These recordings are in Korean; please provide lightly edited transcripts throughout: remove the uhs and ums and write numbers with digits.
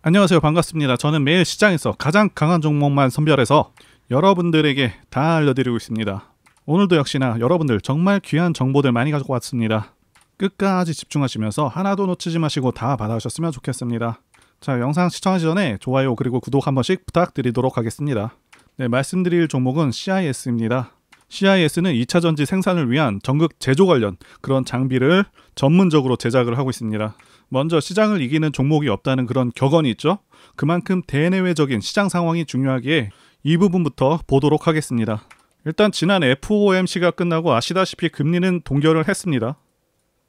안녕하세요. 반갑습니다. 저는 매일 시장에서 가장 강한 종목만 선별해서 여러분들에게 다 알려드리고 있습니다. 오늘도 역시나 여러분들 정말 귀한 정보들 많이 가지고 왔습니다. 끝까지 집중하시면서 하나도 놓치지 마시고 다 받아오셨으면 좋겠습니다. 자, 영상 시청하기 전에 좋아요 그리고 구독 한 번씩 부탁드리도록 하겠습니다. 네, 말씀드릴 종목은 CIS입니다. CIS는 2차전지 생산을 위한 전극 제조 관련 그런 장비를 전문적으로 제작을 하고 있습니다. 먼저 시장을 이기는 종목이 없다는 그런 격언이 있죠. 그만큼 대내외적인 시장 상황이 중요하기에 이 부분부터 보도록 하겠습니다. 일단 지난 FOMC가 끝나고 아시다시피 금리는 동결을 했습니다.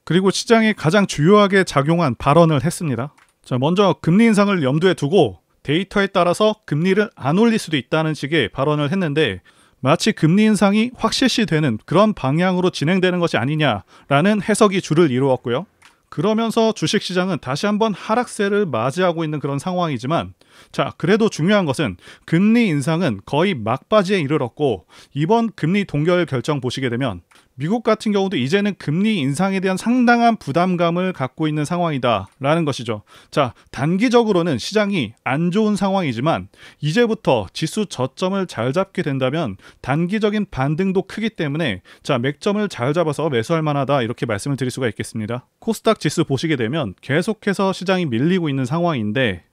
그리고 시장에 가장 주요하게 작용한 발언을 했습니다. 자, 먼저 금리 인상을 염두에 두고 데이터에 따라서 금리를 안 올릴 수도 있다는 식의 발언을 했는데 마치 금리 인상이 확실시되는 그런 방향으로 진행되는 것이 아니냐라는 해석이 주를 이루었고요. 그러면서 주식시장은 다시 한번 하락세를 맞이하고 있는 그런 상황이지만 자, 그래도 중요한 것은 금리 인상은 거의 막바지에 이르렀고 이번 금리 동결 결정 보시게 되면 미국 같은 경우도 이제는 금리 인상에 대한 상당한 부담감을 갖고 있는 상황이다 라는 것이죠. 자, 단기적으로는 시장이 안 좋은 상황이지만 이제부터 지수 저점을 잘 잡게 된다면 단기적인 반등도 크기 때문에 자, 맥점을 잘 잡아서 매수할 만하다 이렇게 말씀을 드릴 수가 있겠습니다. 코스닥 지수 보시게 되면 계속해서 시장이 밀리고 있는 상황인데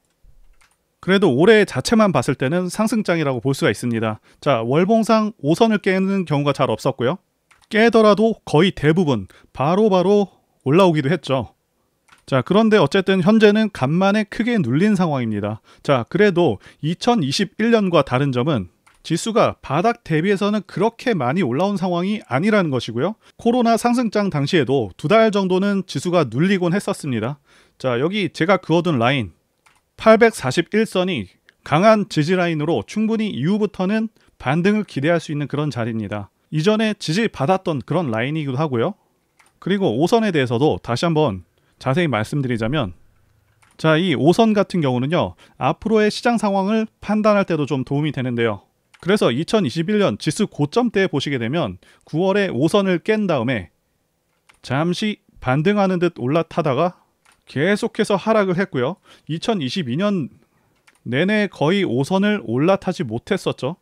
그래도 올해 자체만 봤을 때는 상승장이라고 볼 수가 있습니다. 자, 월봉상 5선을 깨는 경우가 잘 없었고요. 깨더라도 거의 대부분 바로바로 올라오기도 했죠. 자, 그런데 어쨌든 현재는 간만에 크게 눌린 상황입니다. 자, 그래도 2021년과 다른 점은 지수가 바닥 대비해서는 그렇게 많이 올라온 상황이 아니라는 것이고요. 코로나 상승장 당시에도 2달 정도는 지수가 눌리곤 했었습니다. 자, 여기 제가 그어둔 라인 841선이 강한 지지 라인으로 충분히 이후부터는 반등을 기대할 수 있는 그런 자리입니다. 이전에 지지받았던 그런 라인이기도 하고요. 그리고 5선에 대해서도 다시 한번 자세히 말씀드리자면 자, 이 5선 같은 경우는요, 앞으로의 시장 상황을 판단할 때도 좀 도움이 되는데요. 그래서 2021년 지수 고점 때 보시게 되면 9월에 5선을 깬 다음에 잠시 반등하는 듯 올라타다가 계속해서 하락을 했고요. 2022년 내내 거의 5선을 올라타지 못했었죠.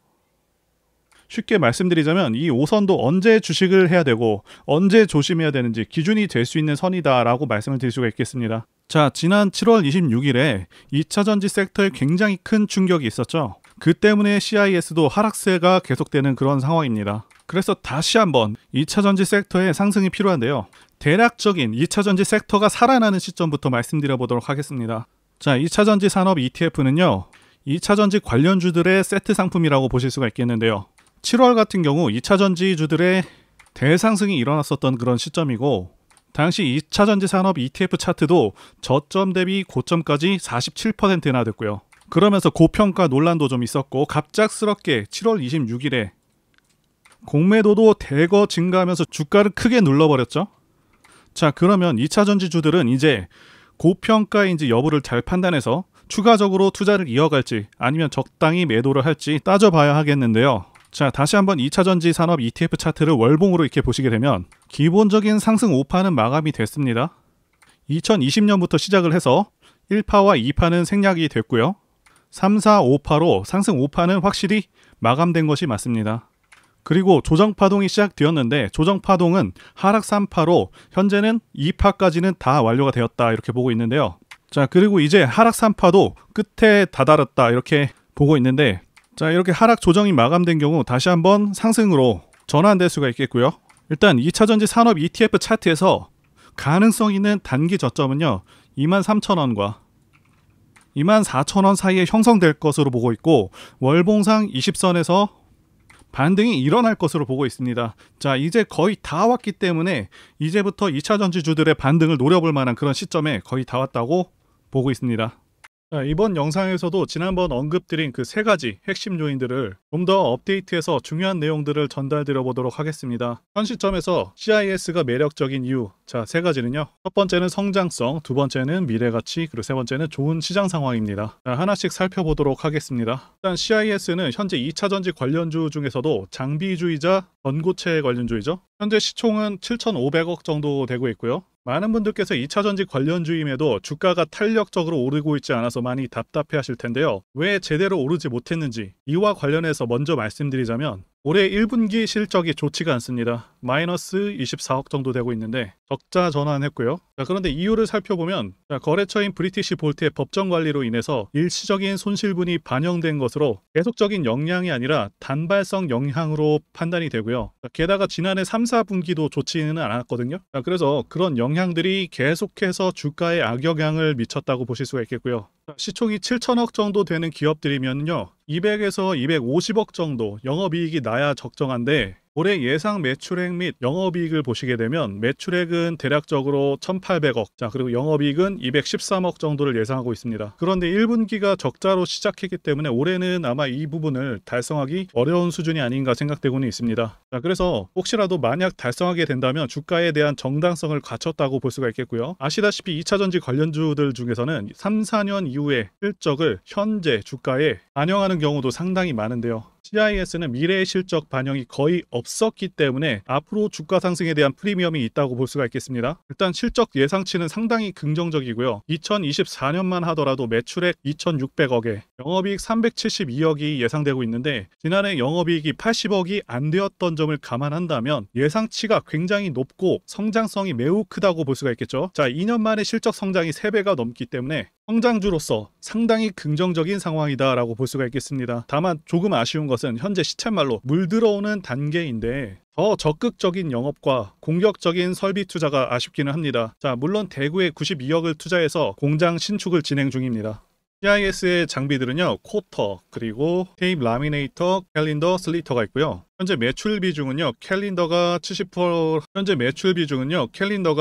쉽게 말씀드리자면 이 5선도 언제 주식을 해야 되고 언제 조심해야 되는지 기준이 될 수 있는 선이다 라고 말씀을 드릴 수가 있겠습니다. 자, 지난 7월 26일에 2차전지 섹터에 굉장히 큰 충격이 있었죠. 그 때문에 CIS도 하락세가 계속되는 그런 상황입니다. 그래서 다시 한번 2차전지 섹터의 상승이 필요한데요. 대략적인 2차전지 섹터가 살아나는 시점부터 말씀드려 보도록 하겠습니다. 자, 2차전지 산업 ETF는요, 2차전지 관련주들의 세트 상품이라고 보실 수가 있겠는데요. 7월 같은 경우 2차전지주들의 대상승이 일어났었던 그런 시점이고 당시 2차전지 산업 ETF 차트도 저점 대비 고점까지 47%나 됐고요. 그러면서 고평가 논란도 좀 있었고 갑작스럽게 7월 26일에 공매도도 대거 증가하면서 주가를 크게 눌러버렸죠. 자, 그러면 2차전지주들은 이제 고평가인지 여부를 잘 판단해서 추가적으로 투자를 이어갈지 아니면 적당히 매도를 할지 따져봐야 하겠는데요. 자, 다시 한번 2차전지 산업 ETF 차트를 월봉으로 이렇게 보시게 되면 기본적인 상승 5파는 마감이 됐습니다. 2020년부터 시작을 해서 1파와 2파는 생략이 됐고요. 3, 4, 5파로 상승 5파는 확실히 마감된 것이 맞습니다. 그리고 조정파동이 시작되었는데 조정파동은 하락 3파로 현재는 2파까지는 다 완료가 되었다 이렇게 보고 있는데요. 자, 그리고 이제 하락 3파도 끝에 다다랐다 이렇게 보고 있는데 자, 이렇게 하락 조정이 마감된 경우 다시 한번 상승으로 전환될 수가 있겠고요. 일단 2차전지 산업 ETF 차트에서 가능성 있는 단기 저점은요 23,000원과 24,000원 사이에 형성될 것으로 보고 있고 월봉상 20선에서 반등이 일어날 것으로 보고 있습니다. 자, 이제 거의 다 왔기 때문에 이제부터 2차전지주들의 반등을 노려볼 만한 그런 시점에 거의 다 왔다고 보고 있습니다. 자, 이번 영상에서도 지난번 언급드린 그 3가지 핵심 요인들을 좀 더 업데이트해서 중요한 내용들을 전달드려 보도록 하겠습니다. 현 시점에서 CIS가 매력적인 이유, 자, 3가지는요. 첫 번째는 성장성, 두 번째는 미래가치, 그리고 세 번째는 좋은 시장 상황입니다. 자, 하나씩 살펴보도록 하겠습니다. 일단 CIS는 현재 2차전지 관련주 중에서도 장비주이자 전고체 관련주이죠. 현재 시총은 7,500억 정도 되고 있고요. 많은 분들께서 2차 전지 관련주임에도 주가가 탄력적으로 오르고 있지 않아서 많이 답답해 하실 텐데요. 왜 제대로 오르지 못했는지 이와 관련해서 먼저 말씀드리자면 올해 1분기 실적이 좋지가 않습니다. 마이너스 24억 정도 되고 있는데 적자 전환했고요. 그런데 이유를 살펴보면 거래처인 브리티시 볼트의 법정 관리로 인해서 일시적인 손실분이 반영된 것으로 계속적인 영향이 아니라 단발성 영향으로 판단이 되고요. 게다가 지난해 3, 4분기도 좋지는 않았거든요. 그래서 그런 영향들이 계속해서 주가에 악영향을 미쳤다고 보실 수가 있겠고요. 시총이 7천억 정도 되는 기업들이면요 200에서 250억 정도 영업이익이 나야 적정한데 올해 예상 매출액 및 영업이익을 보시게 되면 매출액은 대략적으로 1,800억, 그리고 영업이익은 213억 정도를 예상하고 있습니다. 그런데 1분기가 적자로 시작했기 때문에 올해는 아마 이 부분을 달성하기 어려운 수준이 아닌가 생각되고는 있습니다. 그래서 혹시라도 만약 달성하게 된다면 주가에 대한 정당성을 갖췄다고 볼 수가 있겠고요. 아시다시피 2차전지 관련주들 중에서는 3, 4년 이후의 실적을 현재 주가에 반영하는 경우도 상당히 많은데요. CIS는 미래의 실적 반영이 거의 없었기 때문에 앞으로 주가 상승에 대한 프리미엄이 있다고 볼 수가 있겠습니다. 일단 실적 예상치는 상당히 긍정적이고요. 2024년만 하더라도 매출액 2,600억에 영업이익 372억이 예상되고 있는데 지난해 영업이익이 80억이 안 되었던 점을 감안한다면 예상치가 굉장히 높고 성장성이 매우 크다고 볼 수가 있겠죠. 2년 만에 실적 성장이 3배가 넘기 때문에 성장주로서 상당히 긍정적인 상황이다라고 볼 수가 있겠습니다. 다만 조금 아쉬운 것은 현재 시쳇말로 물들어오는 단계인데 더 적극적인 영업과 공격적인 설비 투자가 아쉽기는 합니다. 물론 대구에 92억을 투자해서 공장 신축을 진행 중입니다. CIS의 장비들은요 코터, 그리고 테이프 라미네이터, 캘린더, 슬리터가 있고요. 현재 매출 비중은요 캘린더가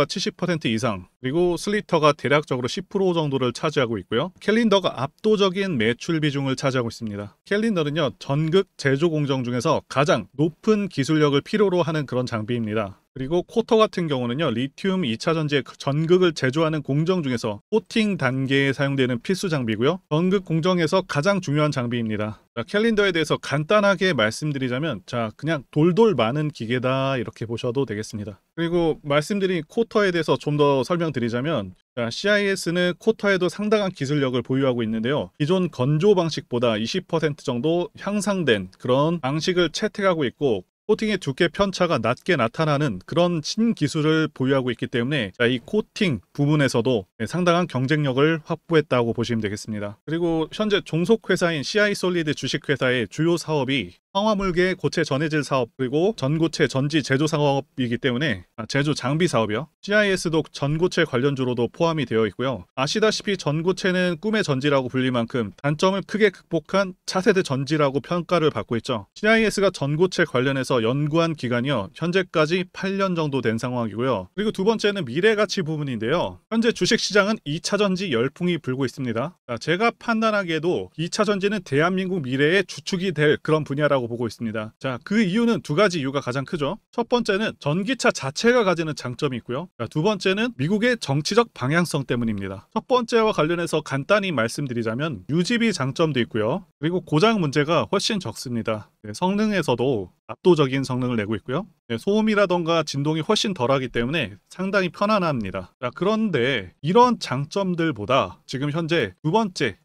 70% 이상, 그리고 슬리터가 대략적으로 10% 정도를 차지하고 있고요. 캘린더가 압도적인 매출 비중을 차지하고 있습니다. 캘린더는요 전극 제조 공정 중에서 가장 높은 기술력을 필요로 하는 그런 장비입니다. 그리고 코터 같은 경우는요 리튬 2차전지의 전극을 제조하는 공정 중에서 코팅 단계에 사용되는 필수 장비고요. 전극 공정에서 가장 중요한 장비입니다. 캘린더에 대해서 간단하게 말씀드리자면 그냥 돌돌 많은 기계다 이렇게 보셔도 되겠습니다. 그리고 말씀드린 코터에 대해서 좀 더 설명드리자면 CIS는 코터에도 상당한 기술력을 보유하고 있는데요. 기존 건조 방식보다 20% 정도 향상된 그런 방식을 채택하고 있고 코팅의 두께 편차가 낮게 나타나는 그런 신기술을 보유하고 있기 때문에 이 코팅 부분에서도 상당한 경쟁력을 확보했다고 보시면 되겠습니다. 그리고 현재 종속회사인 CI솔리드 주식회사의 주요 사업이 황화물계 고체 전해질 사업, 그리고 전고체 전지 제조 사업이기 때문에 제조 장비 사업이요. CIS도 전고체 관련주로도 포함이 되어 있고요. 아시다시피 전고체는 꿈의 전지라고 불릴 만큼 단점을 크게 극복한 차세대 전지라고 평가를 받고 있죠. CIS가 전고체 관련해서 연구한 기간이요 현재까지 8년 정도 된 상황이고요. 그리고 두 번째는 미래가치 부분인데요. 현재 주식시장은 2차전지 열풍이 불고 있습니다. 제가 판단하기에도 2차전지는 대한민국 미래의 주축이 될 그런 분야라고 보고 있습니다. 그 이유는 두 가지 이유가 가장 크죠. 첫 번째는 전기차 자체가 가지는 장점이 있고요. 두 번째는 미국의 정치적 방향성 때문입니다. 첫 번째와 관련해서 간단히 말씀드리자면 유지비 장점도 있고요. 그리고 고장 문제가 훨씬 적습니다. 성능에서도 압도적인 성능을 내고 있고요. 소음이라던가 진동이 훨씬 덜하기 때문에 상당히 편안합니다. 그런데 이런 장점들보다 지금 현재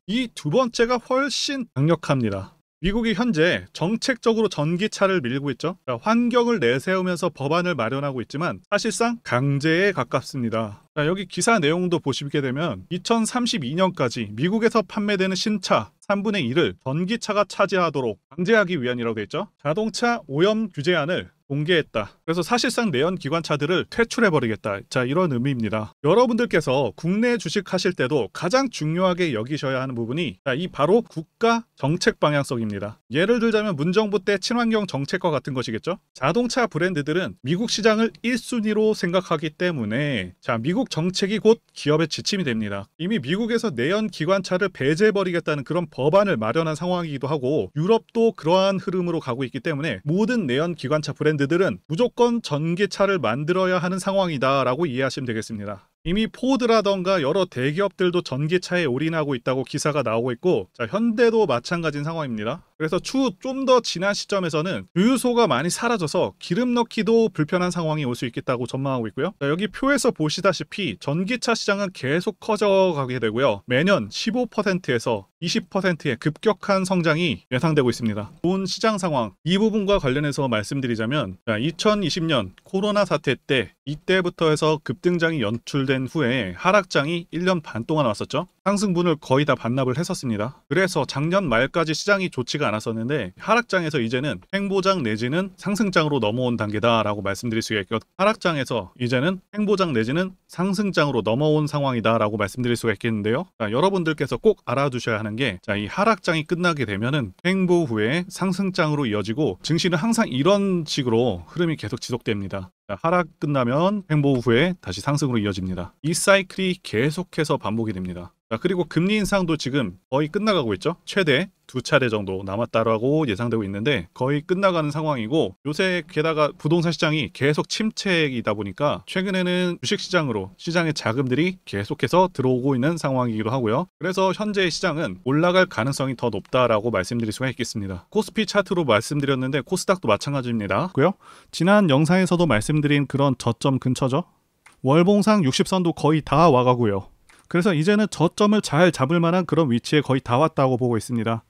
이 두 번째가 훨씬 강력합니다. 미국이 현재 정책적으로 전기차를 밀고 있죠. 환경을 내세우면서 법안을 마련하고 있지만 사실상 강제에 가깝습니다. 여기 기사 내용도 보시게 되면 2032년까지 미국에서 판매되는 신차 3분의 1을 전기차가 차지하도록 강제하기 위한이라고 되어 있죠. 자동차 오염 규제안을 공개했다. 그래서 사실상 내연 기관차들을 퇴출해버리겠다. 이런 의미입니다. 여러분들께서 국내 주식하실 때도 가장 중요하게 여기셔야 하는 부분이 이 바로 국가 정책 방향성입니다. 예를 들자면 문정부 때 친환경 정책과 같은 것이겠죠. 자동차 브랜드들은 미국 시장을 1순위로 생각하기 때문에 미국 정책이 곧 기업의 지침이 됩니다. 이미 미국에서 내연 기관차를 배제해버리겠다는 그런 법안을 마련한 상황이기도 하고 유럽도 그러한 흐름으로 가고 있기 때문에 모든 내연 기관차 브랜드들은 무조건 전기차를 만들어야 하는 상황이다 라고 이해하시면 되겠습니다. 이미 포드라던가 여러 대기업들도 전기차에 올인하고 있다고 기사가 나오고 있고, 자, 현대도 마찬가지인 상황입니다. 그래서 추후 좀 더 지난 시점에서는 주유소가 많이 사라져서 기름 넣기도 불편한 상황이 올 수 있겠다고 전망하고 있고요. 자, 여기 표에서 보시다시피 전기차 시장은 계속 커져가게 되고요. 매년 15%에서 20%의 급격한 성장이 예상되고 있습니다. 좋은 시장 상황, 이 부분과 관련해서 말씀드리자면, 자, 2020년 코로나 사태 때 이때부터 해서 급등장이 연출된 후에 하락장이 1년 반 동안 왔었죠. 상승분을 거의 다 반납을 했었습니다. 그래서 작년 말까지 시장이 좋지가 않았었는데 하락장에서 이제는 횡보장 내지는 상승장으로 넘어온 단계다라고 말씀드릴 수가 있고, 하락장에서 이제는 횡보장 내지는 상승장으로 넘어온 상황이다라고 말씀드릴 수가 있겠는데요. 자, 여러분들께서 꼭 알아두셔야 하는 게, 자, 이 하락장이 끝나게 되면은 횡보 후에 상승장으로 이어지고 증시는 항상 이런 식으로 흐름이 계속 지속됩니다. 자, 하락 끝나면 횡보 후에 다시 상승으로 이어집니다. 이 사이클이 계속해서 반복이 됩니다. 자, 그리고 금리 인상도 지금 거의 끝나가고 있죠. 최대 2차례 정도 남았다라고 예상되고 있는데 거의 끝나가는 상황이고, 요새 게다가 부동산 시장이 계속 침체이다 보니까 최근에는 주식시장으로 시장의 자금들이 계속해서 들어오고 있는 상황이기도 하고요. 그래서 현재 시장은 올라갈 가능성이 더 높다라고 말씀드릴 수가 있겠습니다. 코스피 차트로 말씀드렸는데 코스닥도 마찬가지입니다. 지난 영상에서도 말씀드린 그런 저점 근처죠. 월봉상 60선도 거의 다 와가고요. 그래서 이제는 저점을 잘 잡을 만한 그런 위치에 거의 다 왔다고 보고 있습니다.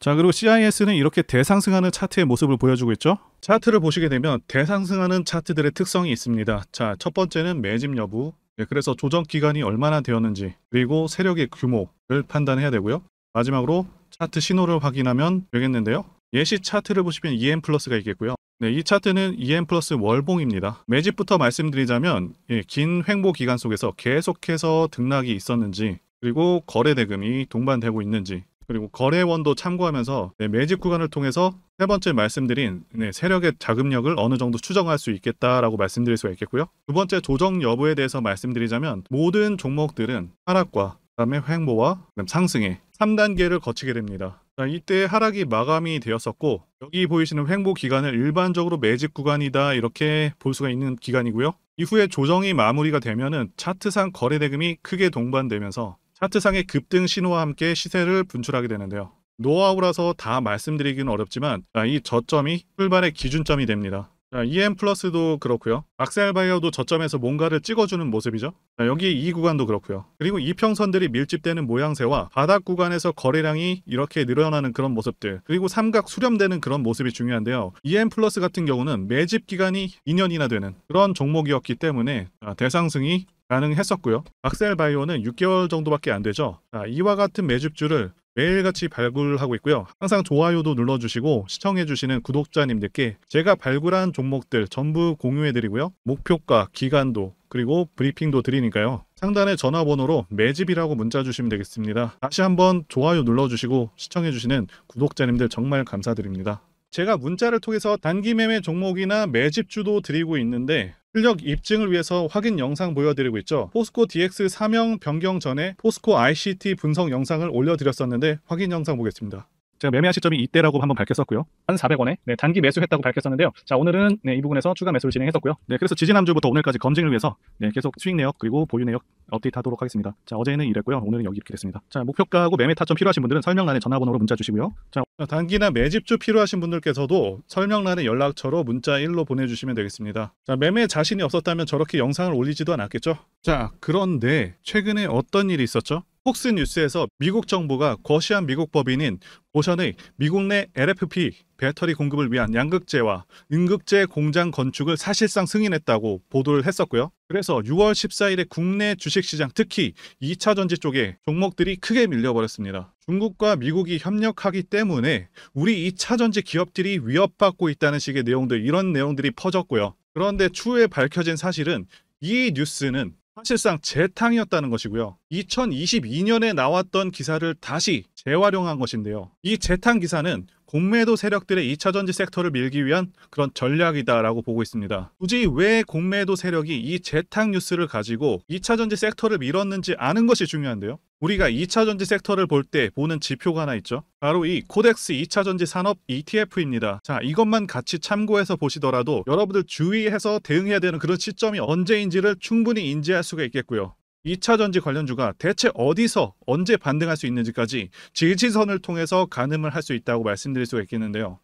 자, 그리고 CIS는 이렇게 대상승하는 차트의 모습을 보여주고 있죠. 차트를 보시게 되면 대상승하는 차트들의 특성이 있습니다. 자, 첫 번째는 매집 여부, 그래서 조정 기간이 얼마나 되었는지, 그리고 세력의 규모를 판단해야 되고요. 마지막으로 차트 신호를 확인하면 되겠는데요. 예시 차트를 보시면 EM 플러스가 있겠고요. 이 차트는 EM 플러스 월봉입니다. 매집부터 말씀드리자면 긴 횡보 기간 속에서 계속해서 등락이 있었는지, 그리고 거래 대금이 동반되고 있는지, 그리고 거래원도 참고하면서 매집 구간을 통해서 세 번째 말씀드린 세력의 자금력을 어느 정도 추정할 수 있겠다라고 말씀드릴 수가 있겠고요. 두 번째 조정 여부에 대해서 말씀드리자면 모든 종목들은 하락과 그다음에 횡보와 그다음 상승의 3단계를 거치게 됩니다. 자, 이때 하락이 마감이 되었었고, 여기 보이시는 횡보 기간을 일반적으로 매집 구간이다 이렇게 볼 수가 있는 기간이고요. 이후에 조정이 마무리가 되면은 차트상 거래 대금이 크게 동반되면서 차트상의 급등 신호와 함께 시세를 분출하게 되는데요. 노하우라서 다 말씀드리기는 어렵지만, 이 저점이 출발의 기준점이 됩니다. 자, EM 플러스도 그렇고요. 악셀바이어도 저점에서 뭔가를 찍어주는 모습이죠. 자, 여기 이 구간도 그렇고요. 그리고 이평선들이 밀집되는 모양새와 바닥 구간에서 거래량이 이렇게 늘어나는 그런 모습들, 그리고 삼각 수렴되는 그런 모습이 중요한데요. EM 플러스 같은 경우는 매집 기간이 2년이나 되는 그런 종목이었기 때문에 대상승이 가능했었고요. 악셀바이오는 6개월 정도밖에 안 되죠. 자, 이와 같은 매집주를 매일같이 발굴하고 있고요. 항상 좋아요도 눌러주시고 시청해주시는 구독자님들께 제가 발굴한 종목들 전부 공유해드리고요. 목표가, 기간도, 그리고 브리핑도 드리니까요. 상단의 전화번호로 매집이라고 문자 주시면 되겠습니다. 다시 한번 좋아요 눌러주시고 시청해주시는 구독자님들 정말 감사드립니다. 제가 문자를 통해서 단기 매매 종목이나 매집주도 드리고 있는데 실력 입증을 위해서 확인 영상 보여드리고 있죠. 포스코 DX 사명 변경 전에 포스코 ICT 분석 영상을 올려드렸었는데 확인 영상 보겠습니다. 제가 매매한 시점이 이때라고 한번 밝혔었고요. 1,400원에 단기 매수했다고 밝혔었는데요. 자, 오늘은 이 부분에서 추가 매수를 진행했었고요. 그래서 지지난주부터 오늘까지 검증을 위해서 계속 수익 내역 그리고 보유 내역 업데이트하도록 하겠습니다. 자, 어제는 이랬고요. 오늘은 여기 이렇게 됐습니다. 자, 목표가하고 매매 타점 필요하신 분들은 설명란에 전화번호로 문자 주시고요. 자, 단기나 매집주 필요하신 분들께서도 설명란에 연락처로 문자 1로 보내주시면 되겠습니다. 자, 매매 자신이 없었다면 저렇게 영상을 올리지도 않았겠죠. 자, 그런데 최근에 어떤 일이 있었죠? 폭스뉴스에서 미국 정부가 거시한 미국 법인인 고션의 미국 내 LFP 배터리 공급을 위한 양극재와 음극재 공장 건축을 사실상 승인했다고 보도를 했었고요. 그래서 6월 14일에 국내 주식시장 특히 2차전지 쪽에 종목들이 크게 밀려버렸습니다. 중국과 미국이 협력하기 때문에 우리 2차전지 기업들이 위협받고 있다는 식의 내용들, 이런 내용들이 퍼졌고요. 그런데 추후에 밝혀진 사실은 이 뉴스는 사실상 재탕이었다는 것이고요. 2022년에 나왔던 기사를 다시 재활용한 것인데요. 이 재탕 기사는 공매도 세력들의 2차전지 섹터를 밀기 위한 그런 전략이다라고 보고 있습니다. 굳이 왜 공매도 세력이 이 재탕 뉴스를 가지고 2차전지 섹터를 밀었는지 아는 것이 중요한데요. 우리가 2차전지 섹터를 볼 때 보는 지표가 하나 있죠. 바로 이 코덱스 2차전지 산업 ETF입니다. 자, 이것만 같이 참고해서 보시더라도 여러분들 주의해서 대응해야 되는 그런 시점이 언제인지를 충분히 인지할 수가 있겠고요. 2차전지 관련주가 대체 어디서 언제 반등할 수 있는지까지 지지선을 통해서 가늠을 할 수 있다고 말씀드릴 수가 있겠는데요.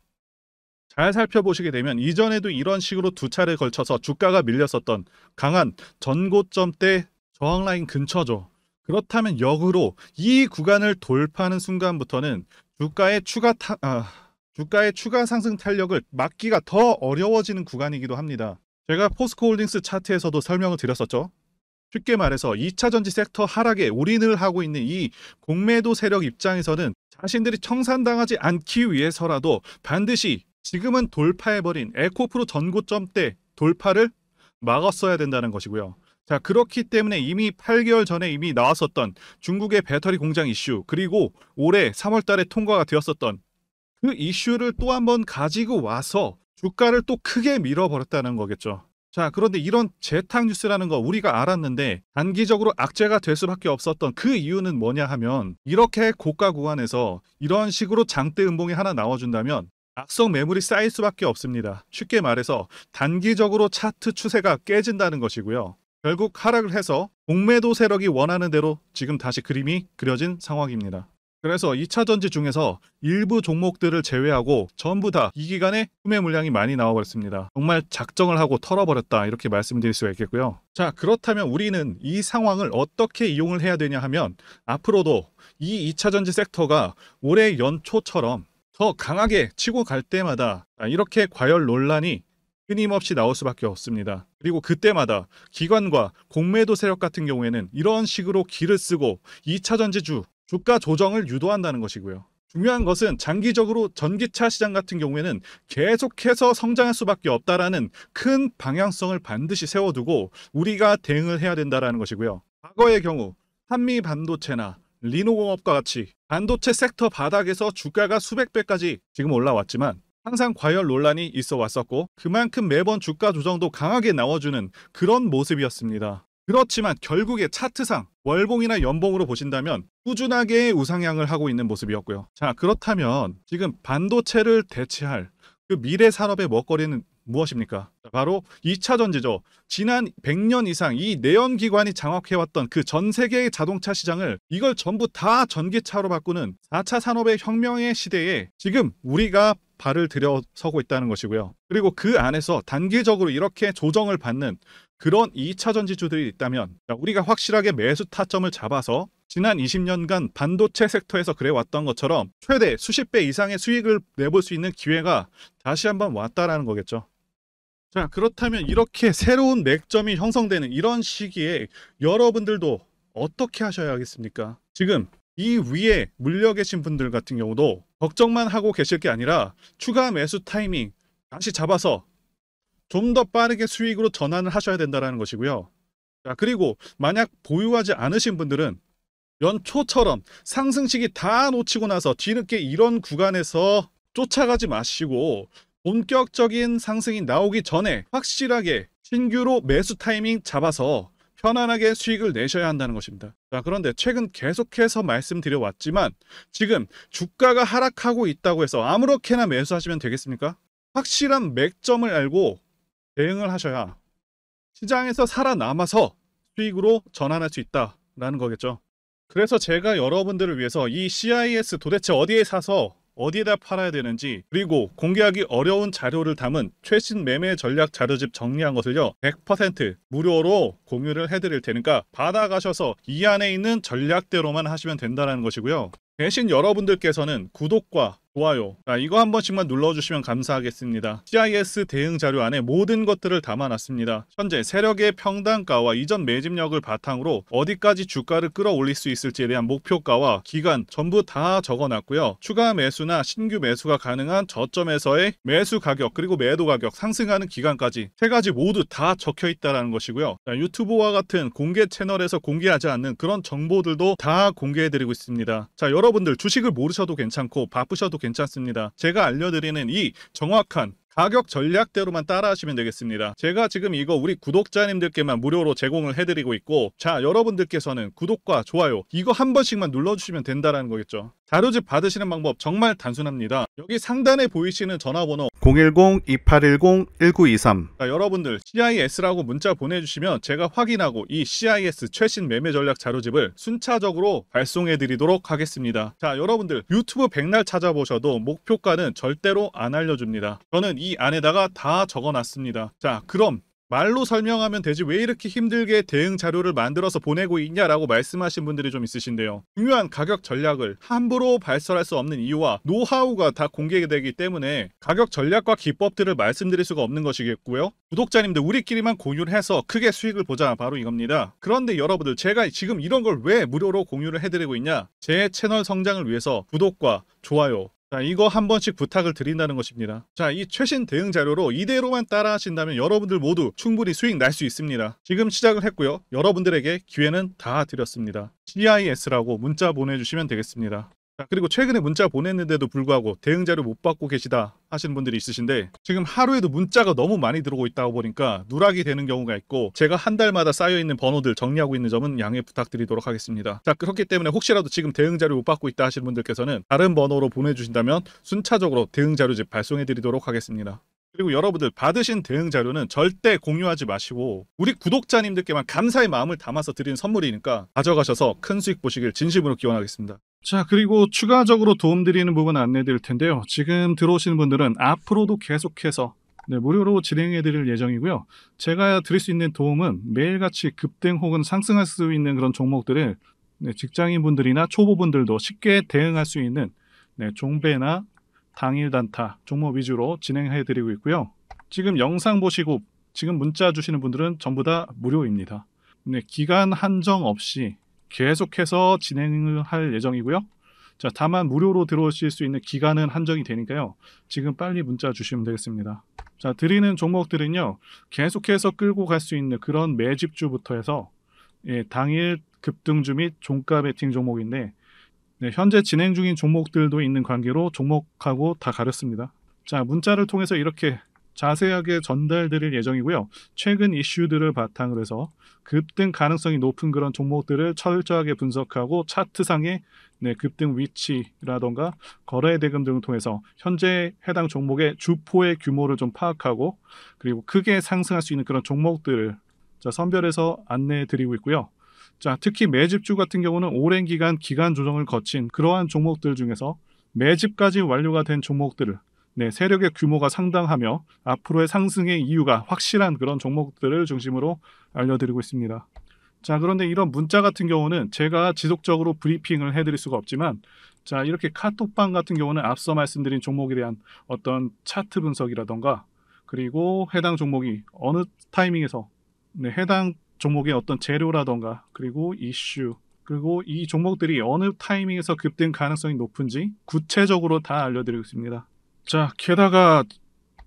잘 살펴보시게 되면 이전에도 이런 식으로 두 차례에 걸쳐서 주가가 밀렸었던 강한 전고점대 저항라인 근처죠. 그렇다면 역으로 이 구간을 돌파하는 순간부터는 주가의 추가 상승 탄력을 막기가 더 어려워지는 구간이기도 합니다. 제가 포스코홀딩스 차트에서도 설명을 드렸었죠. 쉽게 말해서 2차전지 섹터 하락에 올인을 하고 있는 이 공매도 세력 입장에서는 자신들이 청산당하지 않기 위해서라도 반드시 지금은 돌파해버린 에코프로 전고점대 돌파를 막았어야 된다는 것이고요. 자, 그렇기 때문에 이미 8개월 전에 이미 나왔었던 중국의 배터리 공장 이슈, 그리고 올해 3월 달에 통과가 되었었던 그 이슈를 또 한 번 가지고 와서 주가를 또 크게 밀어버렸다는 거겠죠. 자, 그런데 이런 재탕 뉴스라는 거 우리가 알았는데 단기적으로 악재가 될 수밖에 없었던 그 이유는 뭐냐 하면, 이렇게 고가 구간에서 이런 식으로 장대 음봉이 하나 나와준다면 악성 매물이 쌓일 수밖에 없습니다. 쉽게 말해서 단기적으로 차트 추세가 깨진다는 것이고요. 결국 하락을 해서 공매도 세력이 원하는 대로 지금 다시 그림이 그려진 상황입니다. 그래서 2차전지 중에서 일부 종목들을 제외하고 전부 다 이 기간에 구매 물량이 많이 나와버렸습니다. 정말 작정을 하고 털어버렸다, 이렇게 말씀드릴 수가 있겠고요. 자, 그렇다면 우리는 이 상황을 어떻게 이용을 해야 되냐 하면, 앞으로도 이 2차전지 섹터가 올해 연초처럼 더 강하게 치고 갈 때마다 이렇게 과열 논란이 끊임없이 나올 수밖에 없습니다. 그리고 그때마다 기관과 공매도 세력 같은 경우에는 이런 식으로 기를 쓰고 2차전지주 주가 조정을 유도한다는 것이고요. 중요한 것은 장기적으로 전기차 시장 같은 경우에는 계속해서 성장할 수밖에 없다라는 큰 방향성을 반드시 세워두고 우리가 대응을 해야 된다는 것이고요. 과거의 경우 한미 반도체나 리노공업과 같이 반도체 섹터 바닥에서 주가가 수백 배까지 지금 올라왔지만 항상 과열 논란이 있어 왔었고, 그만큼 매번 주가 조정도 강하게 나와주는 그런 모습이었습니다. 그렇지만 결국에 차트상 월봉이나 연봉으로 보신다면 꾸준하게 우상향을 하고 있는 모습이었고요. 자, 그렇다면 지금 반도체를 대체할 그 미래 산업의 먹거리는 무엇입니까? 바로 2차전지죠. 지난 100년 이상 이 내연기관이 장악해왔던 그 전 세계의 자동차 시장을 이걸 전부 다 전기차로 바꾸는 4차 산업의 혁명의 시대에 지금 우리가 발을 들여서고 있다는 것이고요. 그리고 그 안에서 단기적으로 이렇게 조정을 받는 그런 2차전지주들이 있다면 우리가 확실하게 매수 타점을 잡아서 지난 20년간 반도체 섹터에서 그래왔던 것처럼 최대 수십 배 이상의 수익을 내볼 수 있는 기회가 다시 한번 왔다라는 거겠죠. 자, 그렇다면 이렇게 새로운 맥점이 형성되는 이런 시기에 여러분들도 어떻게 하셔야 하겠습니까? 지금 이 위에 물려 계신 분들 같은 경우도 걱정만 하고 계실 게 아니라 추가 매수 타이밍 다시 잡아서 좀 더 빠르게 수익으로 전환을 하셔야 된다는 것이고요. 자, 그리고 만약 보유하지 않으신 분들은 연초처럼 상승시기 다 놓치고 나서 뒤늦게 이런 구간에서 쫓아가지 마시고 본격적인 상승이 나오기 전에 확실하게 신규로 매수 타이밍 잡아서 편안하게 수익을 내셔야 한다는 것입니다. 자, 그런데 최근 계속해서 말씀드려왔지만 지금 주가가 하락하고 있다고 해서 아무렇게나 매수하시면 되겠습니까? 확실한 맥점을 알고 대응을 하셔야 시장에서 살아남아서 수익으로 전환할 수 있다라는 거겠죠. 그래서 제가 여러분들을 위해서 이 CIS 도대체 어디에 사서 어디에다 팔아야 되는지, 그리고 공개하기 어려운 자료를 담은 최신 매매 전략 자료집 정리한 것을요 100% 무료로 공유를 해드릴 테니까 받아가셔서 이 안에 있는 전략대로만 하시면 된다는 것이고요. 대신 여러분들께서는 구독과 좋아요 이거 한 번씩만 눌러주시면 감사하겠습니다. CIS 대응 자료 안에 모든 것들을 담아놨습니다. 현재 세력의 평단가와 이전 매집력을 바탕으로 어디까지 주가를 끌어올릴 수 있을지에 대한 목표가와 기간 전부 다 적어놨고요. 추가 매수나 신규 매수가 가능한 저점에서의 매수 가격, 그리고 매도 가격, 상승하는 기간까지 세 가지 모두 다 적혀있다는 것이고요. 유튜브와 같은 공개 채널에서 공개하지 않는 그런 정보들도 다 공개해드리고 있습니다. 자, 여러분들 주식을 모르셔도 괜찮고 바쁘셔도 괜찮습니다. 제가 알려드리는 이 정확한 가격 전략대로만 따라하시면 되겠습니다. 제가 지금 이거 우리 구독자님들께만 무료로 제공을 해드리고 있고, 자, 여러분들께서는 구독과 좋아요 이거 한 번씩만 눌러주시면 된다는 거겠죠. 자료집 받으시는 방법 정말 단순합니다. 여기 상단에 보이시는 전화번호 010-2810-1923, 여러분들 CIS라고 문자 보내주시면 제가 확인하고 이 CIS 최신 매매 전략 자료집을 순차적으로 발송해 드리도록 하겠습니다. 자, 여러분들 유튜브 백날 찾아보셔도 목표가는 절대로 안 알려줍니다. 저는 이 안에다가 다 적어놨습니다. 자, 그럼 말로 설명하면 되지 왜 이렇게 힘들게 대응 자료를 만들어서 보내고 있냐라고 말씀하신 분들이 좀 있으신데요. 중요한 가격 전략을 함부로 발설할 수 없는 이유와 노하우가 다 공개되기 때문에 가격 전략과 기법들을 말씀드릴 수가 없는 것이겠고요. 구독자님들 우리끼리만 공유를 해서 크게 수익을 보자, 바로 이겁니다. 그런데 여러분들 제가 지금 이런 걸 왜 무료로 공유를 해드리고 있냐? 제 채널 성장을 위해서 구독과 좋아요, 자, 이거 한 번씩 부탁을 드린다는 것입니다. 자, 이 최신 대응 자료로 이대로만 따라 하신다면 여러분들 모두 충분히 수익 날 수 있습니다. 지금 시작을 했고요. 여러분들에게 기회는 다 드렸습니다. CIS라고 문자 보내주시면 되겠습니다. 자, 그리고 최근에 문자 보냈는데도 불구하고 대응 자료 못 받고 계시다 하시는 분들이 있으신데, 지금 하루에도 문자가 너무 많이 들어오고 있다 보니까 누락이 되는 경우가 있고, 제가 한 달마다 쌓여있는 번호들 정리하고 있는 점은 양해 부탁드리도록 하겠습니다. 자, 그렇기 때문에 혹시라도 지금 대응 자료 못 받고 있다 하시는 분들께서는 다른 번호로 보내주신다면 순차적으로 대응 자료집 발송해 드리도록 하겠습니다. 그리고 여러분들 받으신 대응 자료는 절대 공유하지 마시고 우리 구독자님들께만 감사의 마음을 담아서 드리는 선물이니까 가져가셔서 큰 수익 보시길 진심으로 기원하겠습니다. 자, 그리고 추가적으로 도움드리는 부분 안내 드릴 텐데요. 지금 들어오시는 분들은 앞으로도 계속해서 무료로 진행해 드릴 예정이고요. 제가 드릴 수 있는 도움은 매일같이 급등 혹은 상승할 수 있는 그런 종목들을 직장인분들이나 초보분들도 쉽게 대응할 수 있는 종배나 당일 단타 종목 위주로 진행해 드리고 있고요. 지금 영상 보시고 지금 문자 주시는 분들은 전부 다 무료입니다. 기간 한정 없이 계속해서 진행을 할 예정이고요. 자, 다만 무료로 들어오실 수 있는 기간은 한정이 되니까요. 지금 빨리 문자 주시면 되겠습니다. 자, 드리는 종목들은요, 계속해서 끌고 갈 수 있는 그런 매집주부터 해서 당일 급등주 및 종가 베팅 종목인데, 현재 진행 중인 종목들도 있는 관계로 종목하고 다 가렸습니다. 자, 문자를 통해서 이렇게 자세하게 전달드릴 예정이고요. 최근 이슈들을 바탕으로 해서 급등 가능성이 높은 그런 종목들을 철저하게 분석하고 차트상의 급등 위치라던가 거래 대금 등을 통해서 현재 해당 종목의 주포의 규모를 좀 파악하고, 그리고 크게 상승할 수 있는 그런 종목들을 선별해서 안내해 드리고 있고요. 자, 특히 매집주 같은 경우는 오랜 기간 조정을 거친 그러한 종목들 중에서 매집까지 완료가 된 종목들을 세력의 규모가 상당하며 앞으로의 상승의 이유가 확실한 그런 종목들을 중심으로 알려드리고 있습니다. 자, 그런데 이런 문자 같은 경우는 제가 지속적으로 브리핑을 해드릴 수가 없지만, 자, 이렇게 카톡방 같은 경우는 앞서 말씀드린 종목에 대한 어떤 차트 분석이라던가, 그리고 해당 종목이 어느 타이밍에서 해당 종목의 어떤 재료라던가, 그리고 이슈, 그리고 이 종목들이 어느 타이밍에서 급등 가능성이 높은지 구체적으로 다 알려드리고 있습니다. 자, 게다가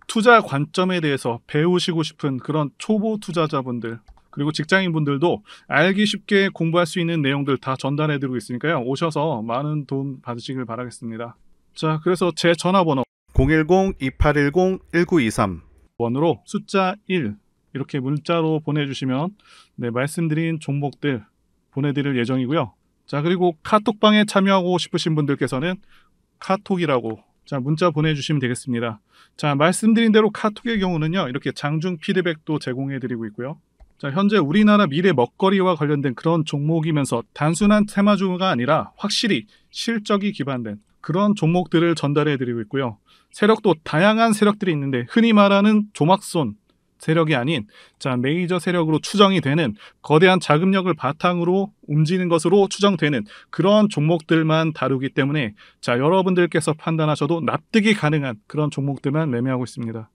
투자 관점에 대해서 배우시고 싶은 그런 초보 투자자분들, 그리고 직장인분들도 알기 쉽게 공부할 수 있는 내용들 다 전달해드리고 있으니까요. 오셔서 많은 도움 받으시길 바라겠습니다. 자, 그래서 제 전화번호 010-2810-1923 번호로 숫자 1 이렇게 문자로 보내주시면 말씀드린 종목들 보내드릴 예정이고요. 자, 그리고 카톡방에 참여하고 싶으신 분들께서는 카톡이라고 문자 보내주시면 되겠습니다. 자, 말씀드린 대로 카톡의 경우는요, 이렇게 장중 피드백도 제공해드리고 있고요. 자, 현재 우리나라 미래 먹거리와 관련된 그런 종목이면서 단순한 테마주가 아니라 확실히 실적이 기반된 그런 종목들을 전달해드리고 있고요. 세력도 다양한 세력들이 있는데 흔히 말하는 조막손 세력이 아닌 메이저 세력으로 추정이 되는 거대한 자금력을 바탕으로 움직이는 것으로 추정되는 그런 종목들만 다루기 때문에 여러분들께서 판단하셔도 납득이 가능한 그런 종목들만 매매하고 있습니다.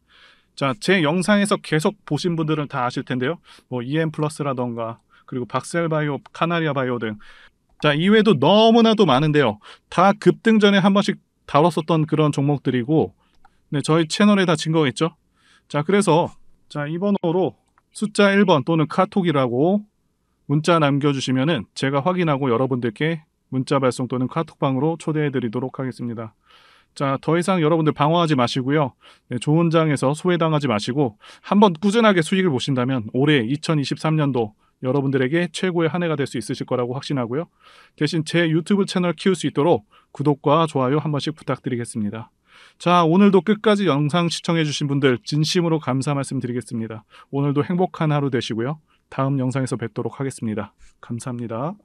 자, 제 영상에서 계속 보신 분들은 다 아실 텐데요. EM플러스라던가 그리고 박셀바이오, 카나리아바이오 등 이외에도 너무나도 많은데요. 다 급등 전에 한 번씩 다뤘었던 그런 종목들이고 저희 채널에 다 증거가 있죠. 자, 그래서 이 번호로 숫자 1번 또는 카톡이라고 문자 남겨주시면은 제가 확인하고 여러분들께 문자 발송 또는 카톡방으로 초대해 드리도록 하겠습니다. 자, 더 이상 여러분들 방황하지 마시고요. 네, 좋은 장에서 소외당하지 마시고 한번 꾸준하게 수익을 보신다면 올해 2023년도 여러분들에게 최고의 한 해가 될 수 있으실 거라고 확신하고요. 대신 제 유튜브 채널 키울 수 있도록 구독과 좋아요 한 번씩 부탁드리겠습니다. 자, 오늘도 끝까지 영상 시청해주신 분들 진심으로 감사 말씀드리겠습니다. 오늘도 행복한 하루 되시고요. 다음 영상에서 뵙도록 하겠습니다. 감사합니다.